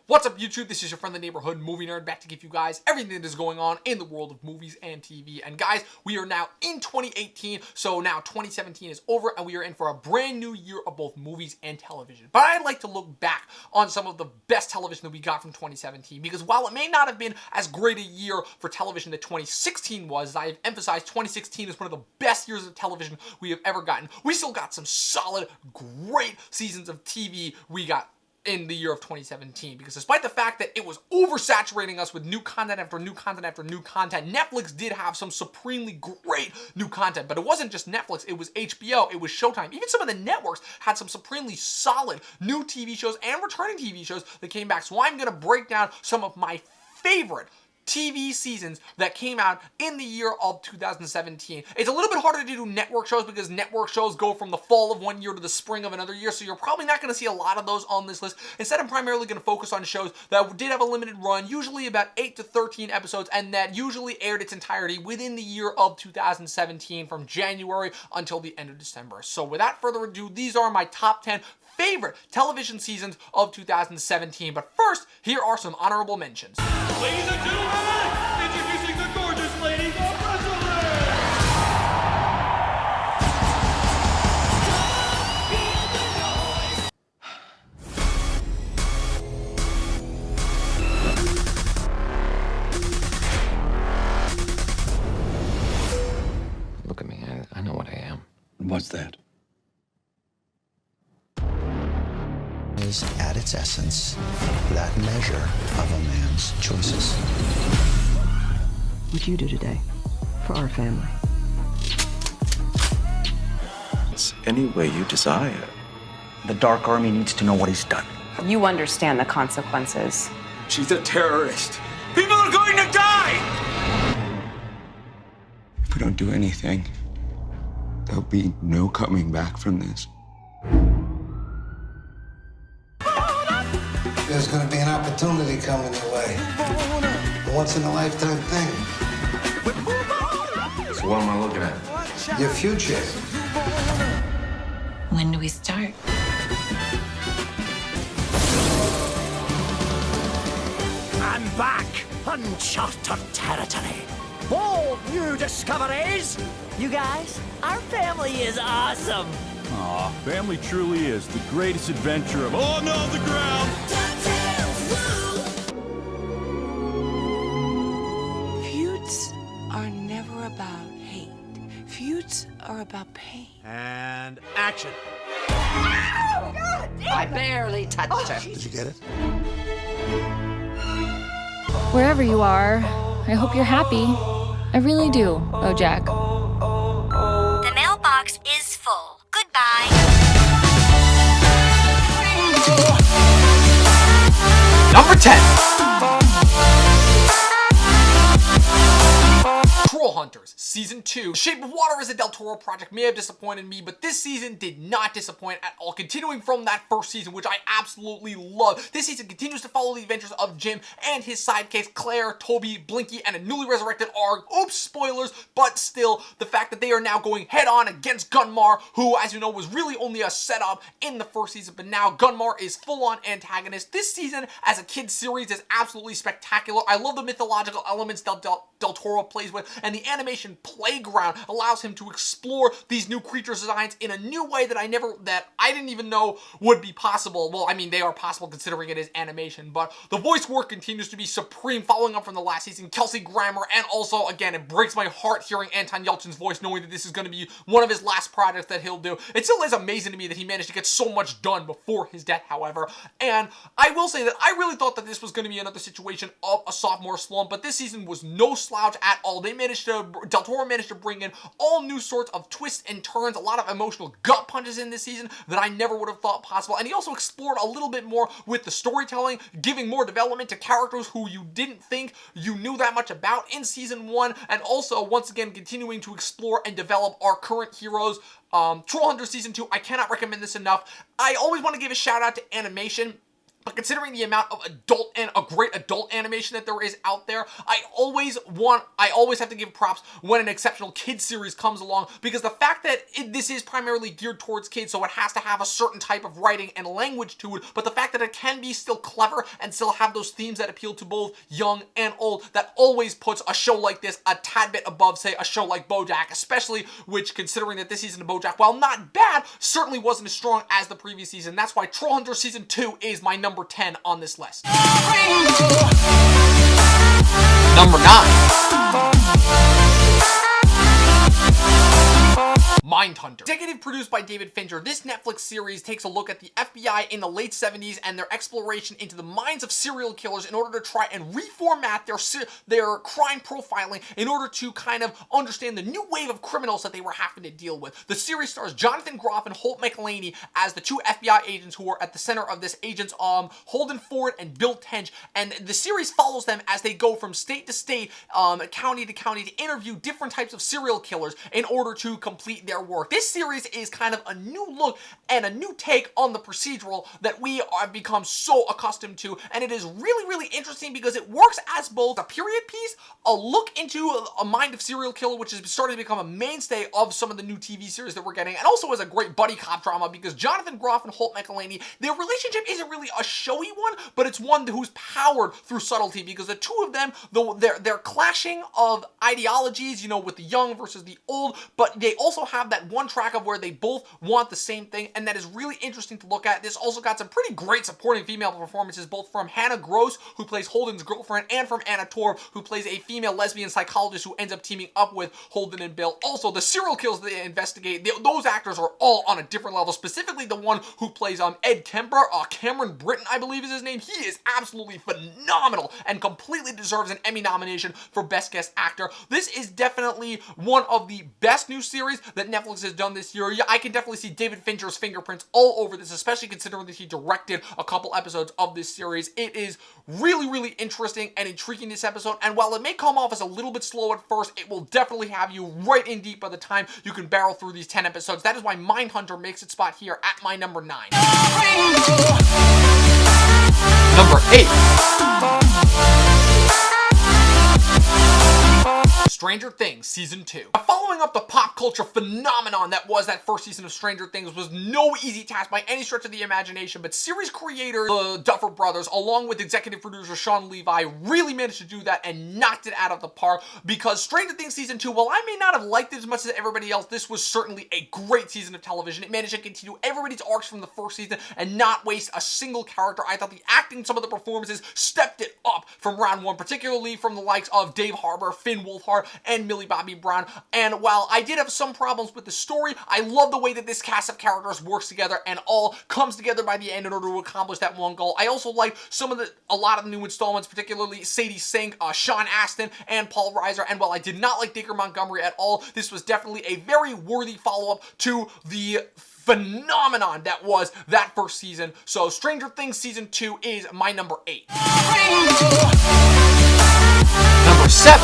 What's up, YouTube? This is your friendly neighborhood movie nerd back to give you guys everything that is going on in the world of movies and TV. And guys, we are now in 2018, so now 2017 is over and we are in for a brand new year of both movies and television. But I'd like to look back on some of the best television that we got from 2017, because while it may not have been as great a year for television that 2016 was, as I have emphasized, 2016 is one of the best years of television we have ever gotten. We still got some solid, great seasons of TV we got in the year of 2017, because despite the fact that it was oversaturating us with new content after new content after new content, Netflix did have some supremely great new content. But it wasn't just Netflix, it was HBO, it was Showtime. Even some of the networks had some supremely solid new TV shows and returning TV shows that came back. So I'm going to break down some of my favorite TV seasons that came out in the year of 2017. It's a little bit harder to do network shows because network shows go from the fall of one year to the spring of another year, so you're probably not going to see a lot of those on this list. Instead, I'm primarily going to focus on shows that did have a limited run, usually about 8 to 13 episodes, and that usually aired its entirety within the year of 2017 from January until the end of December. So without further ado, these are my top 10 favorite television seasons of 2017. But first, here are some honorable mentions. Ladies and gentlemen, introducing the gorgeous ladies of wrestling! Look at me, I know what I am. What's that? Is at its essence that measure of a man's choices. What you do today for our family. It's any way you desire. The Dark Army needs to know what he's done. You understand the consequences. She's a terrorist. People are going to die! If we don't do anything, there'll be no coming back from this. There's going to be an opportunity coming your way. A once-in-a-lifetime thing. So what am I looking at? Your future. When do we start? I'm back! Uncharted territory. Bold new discoveries! You guys, our family is awesome! Aw, family truly is the greatest adventure of... Oh no, the ground! Feuds are never about hate. Feuds are about pain. And action. I barely touched her. Did you get it? Wherever you are, I hope you're happy. I really do, Bojack. The mailbox is full. Goodbye. Number 10. Troll Hunters Season 2. Shape of Water as a Del Toro project may have disappointed me, but this season did not disappoint at all. Continuing from that first season, which I absolutely love, this season continues to follow the adventures of Jim and his sidekicks Claire, Toby, Blinky, and a newly resurrected Arg. Oops, spoilers, but still, the fact that they are now going head-on against Gunmar, who, as you know, was really only a setup in the first season, but now Gunmar is full-on antagonist. This season, as a kid's series, is absolutely spectacular. I love the mythological elements Del Toro plays with, and the animation playground allows him to explore these new creature designs in a new way that I didn't even know would be possible. Well, I mean, they are possible considering it is animation, but the voice work continues to be supreme, following up from the last season, Kelsey Grammer, and also, again, it breaks my heart hearing Anton Yelchin's voice, knowing that this is going to be one of his last projects that he'll do. It still is amazing to me that he managed to get so much done before his death, however, and I will say that I really thought that this was going to be another situation of a sophomore slump, but this season was no slouch at all. Del Toro managed to bring in all new sorts of twists and turns, a lot of emotional gut punches in this season that I never would have thought possible, and he also explored a little bit more with the storytelling, giving more development to characters who you didn't think you knew that much about in season 1, and also, once again, continuing to explore and develop our current heroes. Troll Hunter Season 2, I cannot recommend this enough. I always want to give a shout out to animation. but considering the amount of great adult animation that there is out there, I always have to give props when an exceptional kids series comes along, because the fact that this is primarily geared towards kids, so it has to have a certain type of writing and language to it, but the fact that it can be still clever and still have those themes that appeal to both young and old, that always puts a show like this a tad bit above, say, a show like BoJack, especially which, considering that this season of BoJack, while not bad, certainly wasn't as strong as the previous season. That's why Trollhunter Season 2 is my number 10 on this list. Number 9. Mindhunter. Executive produced by David Fincher, this Netflix series takes a look at the FBI in the late 70s and their exploration into the minds of serial killers in order to try and reformat their crime profiling in order to kind of understand the new wave of criminals that they were having to deal with. The series stars Jonathan Groff and Holt McElhaney as the two FBI agents who are at the center of this. Agents Holden Ford and Bill Tench, and the series follows them as they go from state to state, county to county, to interview different types of serial killers in order to complete their work. This series is kind of a new look and a new take on the procedural that we have become so accustomed to, and it is really, really interesting because it works as both a period piece, a look into a mind of serial killer, which is starting to become a mainstay of some of the new TV series that we're getting, and also as a great buddy cop drama because Jonathan Groff and Holt McElhaney, their relationship isn't really a showy one, but it's one who's powered through subtlety because the two of them, their clashing of ideologies, you know, with the young versus the old, but they also have that one track of where they both want the same thing, and that is really interesting to look at. This also got some pretty great supporting female performances, both from Hannah Gross, who plays Holden's girlfriend, and from Anna Torv, who plays a female lesbian psychologist who ends up teaming up with Holden and Bill. Also, the serial kills that they investigate, those actors are all on a different level, specifically the one who plays Ed Kemper, Cameron Britton, I believe is his name. He is absolutely phenomenal and completely deserves an Emmy nomination for Best Guest Actor. This is definitely one of the best new series that Netflix has done this year. Yeah, I can definitely see David Fincher's fingerprints all over this, especially considering that he directed a couple episodes of this series. It is really, really interesting and intriguing, this episode, and while it may come off as a little bit slow at first, it will definitely have you right in deep by the time you can barrel through these 10 episodes. That is why Mindhunter makes its spot here at my number 9. Number 8. Stranger Things Season 2. Following up the pop culture phenomenon that was that first season of Stranger Things was no easy task by any stretch of the imagination, but series creator, the Duffer Brothers, along with executive producer Sean Levi, really managed to do that and knocked it out of the park, because Stranger Things Season 2, while I may not have liked it as much as everybody else, this was certainly a great season of television. It managed to continue everybody's arcs from the first season and not waste a single character. I thought the acting, some of the performances, stepped it up from round one, particularly from the likes of Dave Harbour, Finn Wolfhard, and Millie Bobby Brown. And while I did have some problems with the story, I love the way that this cast of characters works together and all comes together by the end in order to accomplish that one goal. I also liked a lot of the new installments, particularly Sadie Sink, Sean Astin, and Paul Reiser. And while I did not like Dacre Montgomery at all, this was definitely a very worthy follow-up to the phenomenon that was that first season. So Stranger Things Season 2 is my number 8. Number 7.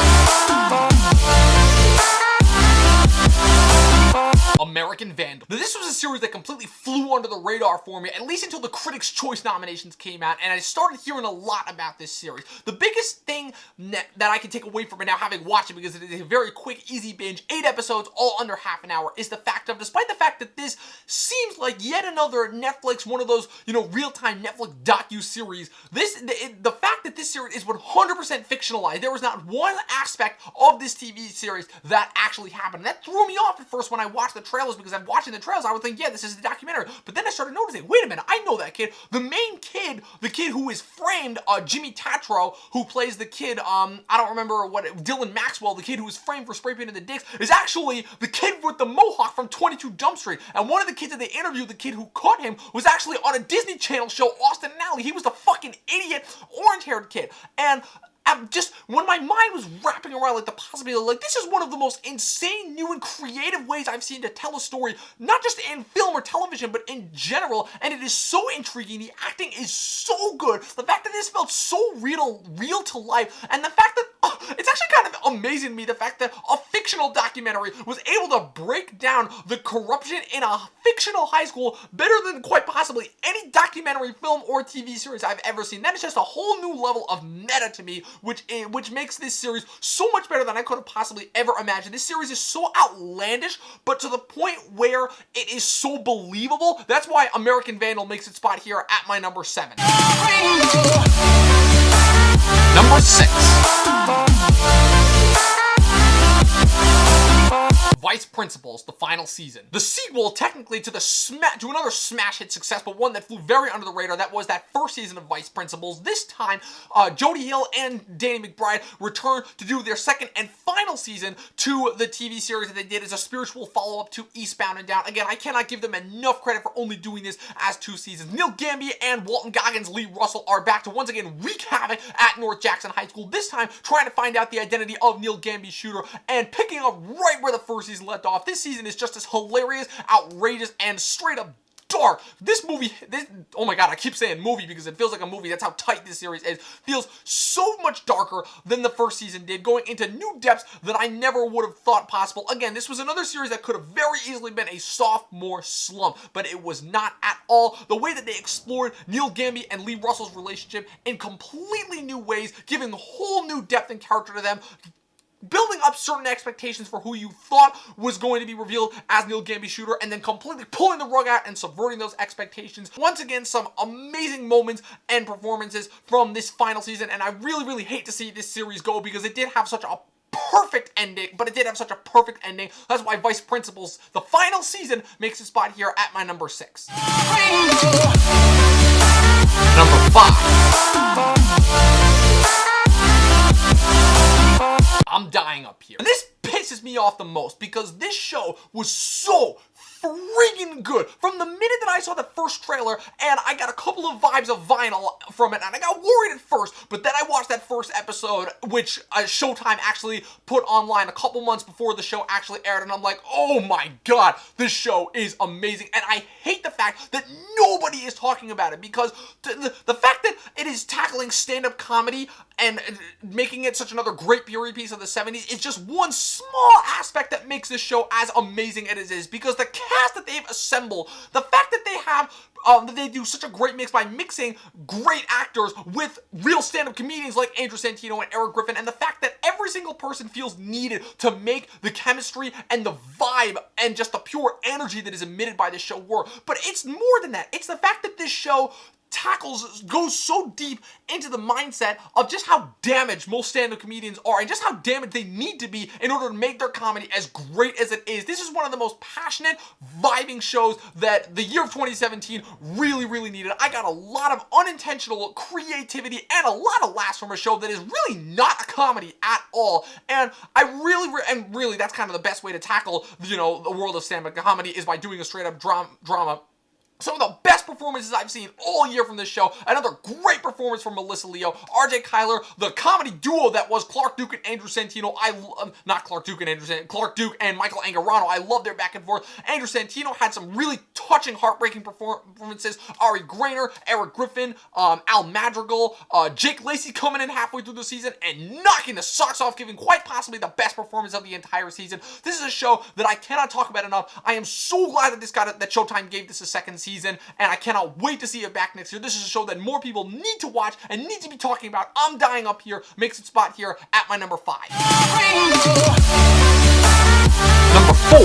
American Vandal. Now, this was a series that completely flew under the radar for me, at least until the Critics' Choice nominations came out, and I started hearing a lot about this series. The biggest thing that I can take away from it now, having watched it, because it is a very quick, easy binge, 8 episodes, all under half an hour, is the fact of, despite the fact that this seems like yet another Netflix, one of those, real-time Netflix docu-series, the fact that this series is 100% fictionalized, there was not one aspect of this TV series that actually happened. And that threw me off at first when I watched the trailers, because I'm watching the trailers, I would think, yeah, this is the documentary. But then I started noticing, wait a minute, I know that kid. The main kid, the kid who is framed, Jimmy Tatro, who plays the kid, I don't remember Dylan Maxwell, the kid who was framed for spray painting the dicks, is actually the kid with the mohawk from 22 Jump Street. And one of the kids that they interviewed, the kid who caught him, was actually on a Disney Channel show, Austin and Ally. He was the fucking idiot, orange-haired kid. And just when my mind was wrapping around like the possibility, like this is one of the most insane, new and creative ways I've seen to tell a story, not just in film or television, but in general, and it is so intriguing. The acting is so good. The fact that this felt so real to life, and the fact that it's actually kind of amazing to me, the fact that a fictional documentary was able to break down the corruption in a fictional high school better than quite possibly any documentary, film, or TV series I've ever seen. That is just a whole new level of meta to me, which makes this series so much better than I could have possibly ever imagined. This series is so outlandish, but to the point where it is so believable. That's why American Vandal makes its spot here at my number 7. Number 6. Vice Principals, the final season. The sequel, technically, to another smash hit success, but one that flew very under the radar. That was that first season of Vice Principals. This time, Jody Hill and Danny McBride returned to do their second and final season to the TV series that they did as a spiritual follow-up to Eastbound and Down. Again, I cannot give them enough credit for only doing this as 2 seasons. Neil Gamby and Walton Goggins' Lee Russell are back to once again wreak havoc at North Jackson High School, this time trying to find out the identity of Neil Gamby's shooter and picking up right where the first season left off. This season is just as hilarious, outrageous, and straight up dark. This movie, oh my god, I keep saying movie because it feels like a movie. That's how tight this series is. Feels so much darker than the first season did, going into new depths that I never would have thought possible. Again, this was another series that could have very easily been a sophomore slump, but it was not at all. The way that they explored Neil Gamby and Lee Russell's relationship in completely new ways, giving a whole new depth and character to them, building up certain expectations for who you thought was going to be revealed as Neil Gamby's shooter, and then completely pulling the rug out and subverting those expectations. Once again, some amazing moments and performances from this final season, and I really, really hate to see this series go because it did have such a perfect ending, but it did have such a perfect ending. That's why Vice Principals, the final season, makes its spot here at my number 6. Number 5. I'm dying up here. And this pisses me off the most because this show was so freaking good. From the minute that I saw the first trailer, and I got a couple of vibes of Vinyl from it, and I got worried at first, but then I watched that first episode, which Showtime actually put online a couple months before the show actually aired, and I'm like, oh my god, this show is amazing. And I hate the fact that nobody is talking about it, because the fact that it is tackling stand-up comedy and making it such another great period piece of the 70s is just one small aspect that makes this show as amazing as it is, because the cast that they've assembled, the fact that they have that they do such a great mix by mixing great actors with real stand-up comedians like Andrew Santino and Eric Griffin, and the fact that every single person feels needed to make the chemistry and the vibe and just the pure energy that is emitted by this show work. But it's more than that. It's the fact that this show goes so deep into the mindset of just how damaged most stand-up comedians are and just how damaged they need to be in order to make their comedy as great as it is. This is one of the most passionate, vibing shows that the year of 2017 really, really needed. I got a lot of unintentional creativity and a lot of laughs from a show that is really not a comedy at all. And I really, that's kind of the best way to tackle, the world of stand-up comedy is by doing a straight-up drama. Some of the best performances I've seen all year from this show. Another great performance from Melissa Leo, RJ Kyler, the comedy duo that was Clark Duke and Andrew Santino. Clark Duke and Michael Angarano. I love their back and forth. Andrew Santino had some really touching, heartbreaking performances. Ari Grainer, Eric Griffin, Al Madrigal, Jake Lacey coming in halfway through the season and knocking the socks off, giving quite possibly the best performance of the entire season. This is a show that I cannot talk about enough. I am so glad that that Showtime gave this a second season, and I cannot wait to see it back next year. This is a show that more people need to watch and need to be talking about. I'm dying up here, makes its spot here at my number 5. Number 4.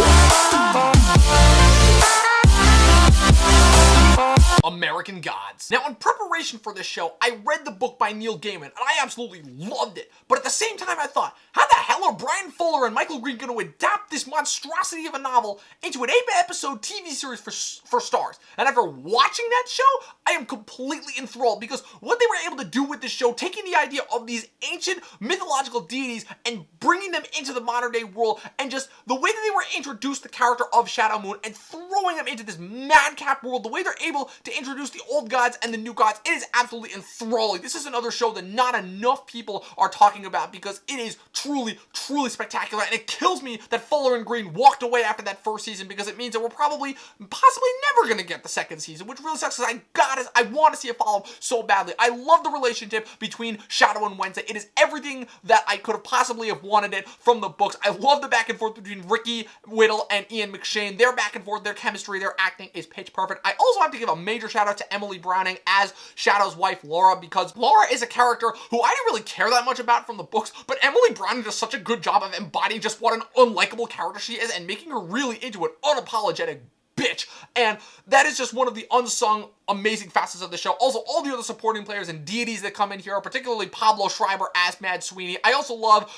American Gods. Now, in preparation for this show, I read the book by Neil Gaiman, and I absolutely loved it. But at the same time, I thought, how the hell are Brian Fuller and Michael Green going to adapt this this monstrosity of a novel into an 8-episode TV series for Stars. And after watching that show, I am completely enthralled because what they were able to do with this show, taking the idea of these ancient mythological deities and bringing them into the modern day world, and just the way that they were introduced the character of Shadow Moon and throwing them into this madcap world, the way they're able to introduce the old gods and the new gods, it is absolutely enthralling. This is another show that not enough people are talking about because it is truly, truly spectacular, and it kills me that Fuller and Green walked away after that first season because it means that we're possibly never gonna get the second season, which really sucks because I want to see a follow-up so badly. I love the relationship between Shadow and Wednesday. It is everything that I could have possibly have wanted it from the books. I love the back and forth between Ricky Whittle and Ian McShane. Their back and forth, their chemistry, their acting is pitch perfect. I also have to give a major shout out to Emily Browning as Shadow's wife, Laura, because Laura is a character who I didn't really care that much about from the books, but Emily Browning does such a good job of embodying just what an unlikable character she is and making her really into an unapologetic bitch. And that is just one of the unsung amazing facets of the show. Also, all the other supporting players and deities that come in here, particularly Pablo Schreiber as Mad Sweeney. I also love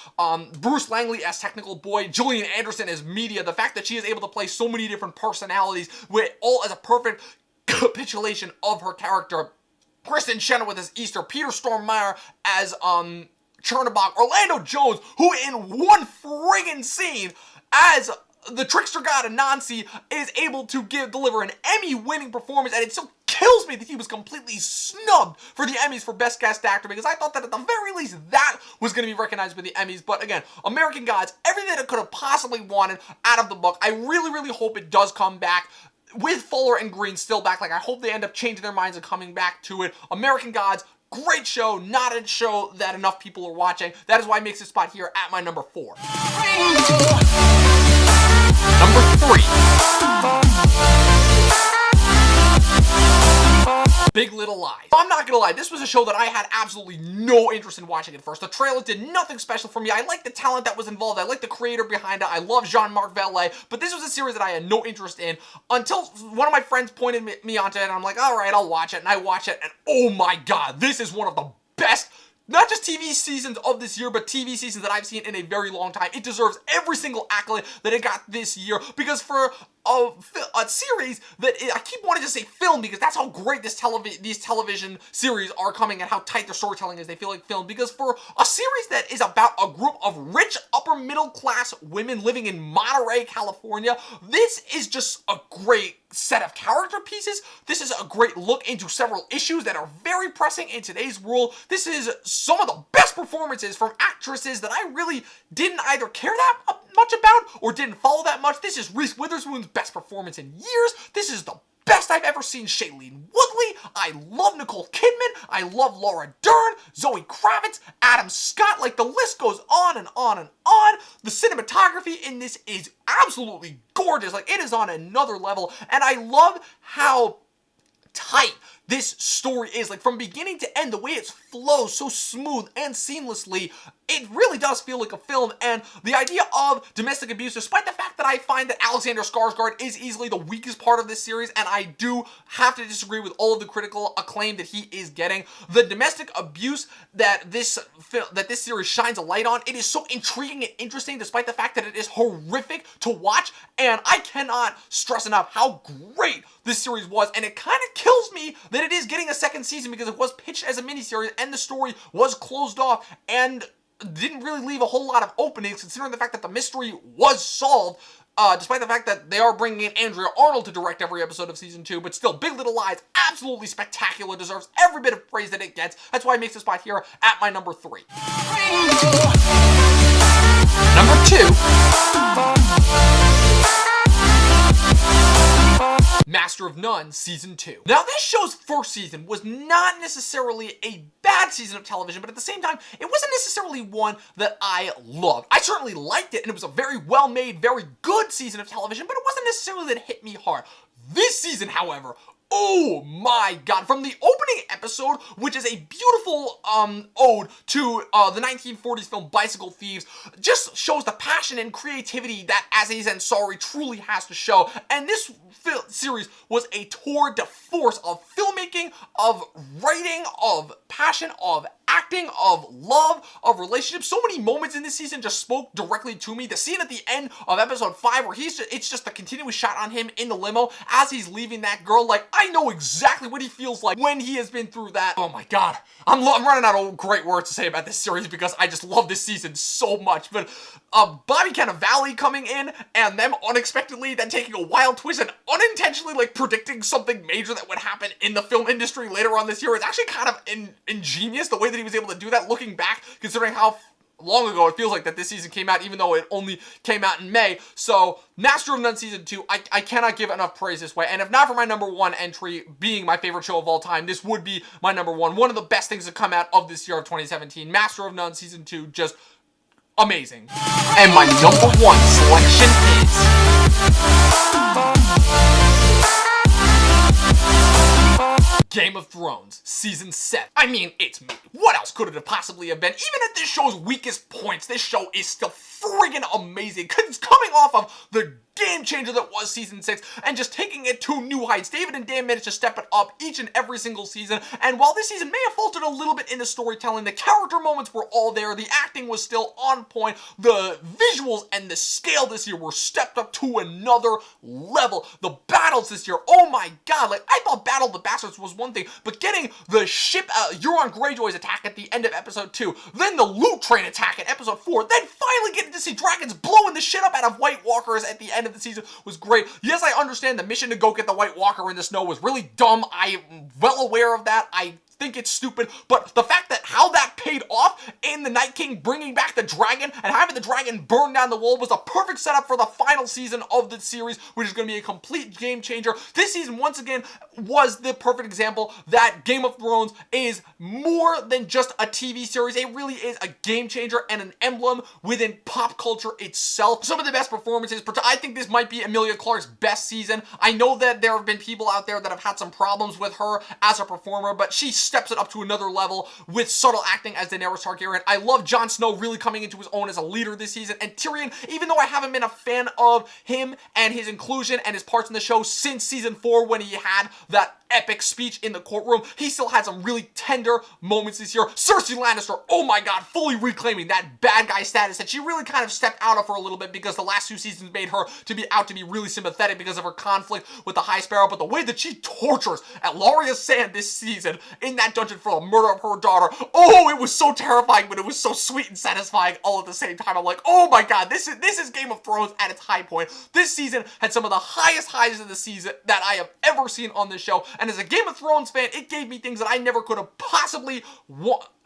Bruce Langley as Technical Boy, Gillian Anderson as Media. The fact that she is able to play so many different personalities with all as a perfect capitulation of her character. Kristen Chenoweth as Easter, Peter Stormare as Chernobog, Orlando Jones, who in one friggin' scene as the trickster god Anansi is able to deliver an Emmy-winning performance, and it still kills me that he was completely snubbed for the Emmys for Best Cast Actor, because I thought that at the very least that was going to be recognized with the Emmys. But again, American Gods, everything that I could have possibly wanted out of the book. I really, really hope it does come back with Fuller and Green still back. Like, I hope they end up changing their minds and coming back to it. American Gods, great show, not a show that enough people are watching. That is why it makes this spot here at my number 4. Number 3. Big Little Lies. I'm not gonna lie, this was a show that I had absolutely no interest in watching at first. The trailer did nothing special for me. I liked the talent that was involved. I liked the creator behind it. I love Jean-Marc Vallée, but this was a series that I had no interest in until one of my friends pointed me onto it, and I'm like, all right, I'll watch it, and I watch it, and oh my god, this is one of the best, not just TV seasons of this year, but TV seasons that I've seen in a very long time. It deserves every single accolade that it got this year, because for a series that I keep wanting to say film, because that's how great these television series are coming and how tight their storytelling is. They feel like film, because for a series that is about a group of rich upper middle class women living in Monterey, California, this is just a great set of character pieces. This is a great look into several issues that are very pressing in today's world. This is some of the best performances from actresses that I really didn't either care that much about or didn't follow that much. This is Reese Witherspoon's best performance in years. This is the best I've ever seen Shailene Woodley. I love Nicole Kidman. I love Laura Dern, Zoe Kravitz, Adam Scott. Like, the list goes on and on and on. The cinematography in this is absolutely gorgeous. Like, it is on another level. And I love how tight this story is. Like, from beginning to end, the way it flows so smooth and seamlessly, it really does feel like a film. And the idea of domestic abuse, despite the fact that I find that Alexander Skarsgård is easily the weakest part of this series, and I do have to disagree with all of the critical acclaim that he is getting, the domestic abuse that this series shines a light on, it is so intriguing and interesting, despite the fact that it is horrific to watch. And I cannot stress enough how great this series was, and it kind of kills me that it is getting a second season, because it was pitched as a miniseries and the story was closed off and didn't really leave a whole lot of openings, considering the fact that the mystery was solved, despite the fact that they are bringing in Andrea Arnold to direct every episode of season 2. But still, Big Little Lies, absolutely spectacular, deserves every bit of praise that it gets. That's why it makes this spot here at my number 3. Number 2. Master of None Season 2. Now, this show's first season was not necessarily a bad season of television, but at the same time, it wasn't necessarily one that I loved. I certainly liked it, and it was a very well-made, very good season of television, but it wasn't necessarily that it hit me hard. This season, however, oh my god, from the opening episode, which is a beautiful ode to the 1940s film Bicycle Thieves, just shows the passion and creativity that Aziz Ansari truly has to show. And this series was a tour de force of filmmaking, of writing, of passion, of acting of love, of relationships. So many moments in this season just spoke directly to me. The scene at the end of episode 5 where it's just a continuous shot on him in the limo as he's leaving that girl. Like, I know exactly what he feels like when he has been through that. Oh my God. I'm running out of great words to say about this series because I just love this season so much. But Bobby Cannavale coming in and them unexpectedly then taking a wild twist and unintentionally like predicting something major that would happen in the film industry later on this year is actually kind of ingenious, the way that he was able to do that looking back, considering how long ago it feels like that this season came out, even though it only came out in May. So Master of None Season 2, I cannot give enough praise this way. And if not for my number 1 entry being my favorite show of all time, this would be my number 1. One of the best things to come out of this year of 2017. Master of None Season 2, just amazing. And my number 1 selection is Game of Thrones Season 7. I mean, it's me. What else could it have possibly have been? Even at this show's weakest points, this show is still friggin' amazing. Cause it's coming off of the game changer that was Season 6 and just taking it to new heights. David and Dan managed to step it up each and every single season, and while this season may have faltered a little bit in the storytelling, the character moments were all there, the acting was still on point, the visuals and the scale this year were stepped up to another level. The battles this year, oh my God, like I thought Battle of the Bastards was one thing, but getting the ship, Euron Greyjoy's attack at the end of episode 2, then the loot train attack in episode 4, then finally getting to see dragons blowing the shit up out of White Walkers at the end of the season was great. Yes, I understand the mission to go get the White Walker in the snow was really dumb. I am well aware of that. I think it's stupid, but the fact that how that paid off in the Night King bringing back the dragon and having the dragon burn down the wall was a perfect setup for the final season of the series, which is going to be a complete game changer. This season, once again, was the perfect example that Game of Thrones is more than just a TV series. It really is a game changer and an emblem within pop culture itself. Some of the best performances, I think this might be Emilia Clarke's best season. I know that there have been people out there that have had some problems with her as a performer, but she steps it up to another level with subtle acting as Daenerys Targaryen. I love Jon Snow really coming into his own as a leader this season, and Tyrion, even though I haven't been a fan of him and his inclusion and his parts in the show since season 4 when he had that epic speech in the courtroom, he still had some really tender moments this year. Cersei Lannister, oh my God, fully reclaiming that bad guy status that she really kind of stepped out of for a little bit because the last 2 seasons made her to be really sympathetic because of her conflict with the High Sparrow, but the way that she tortures Ellaria Sand this season in that dungeon for the murder of her daughter, oh, it was so terrifying, but it was so sweet and satisfying all at the same time. I'm like, oh my God, this is Game of Thrones at its high point. This season had some of the highest highs of the season that I have ever seen on this show, and as a Game of Thrones fan, it gave me things that I never could have possibly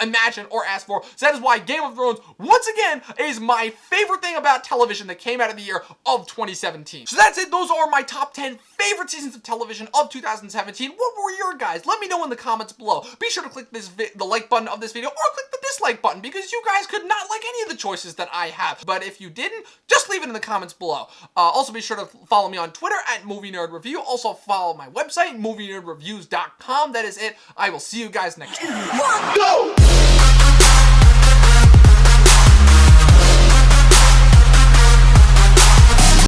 imagined or asked for. So that is why Game of Thrones, once again, is my favorite thing about television that came out of the year of 2017. So that's it. Those are my top 10 favorite seasons of television of 2017. What were your guys? Let me know in the comments below. Be sure to click the like button of this video or click the dislike button because you guys could not like any of the choices that I have. But if you didn't, just leave it in the comments below. Also, be sure to follow me on Twitter at Movie Nerd Review. Also, follow my website, movienerdreviews.com. That is it. I will see you guys next time.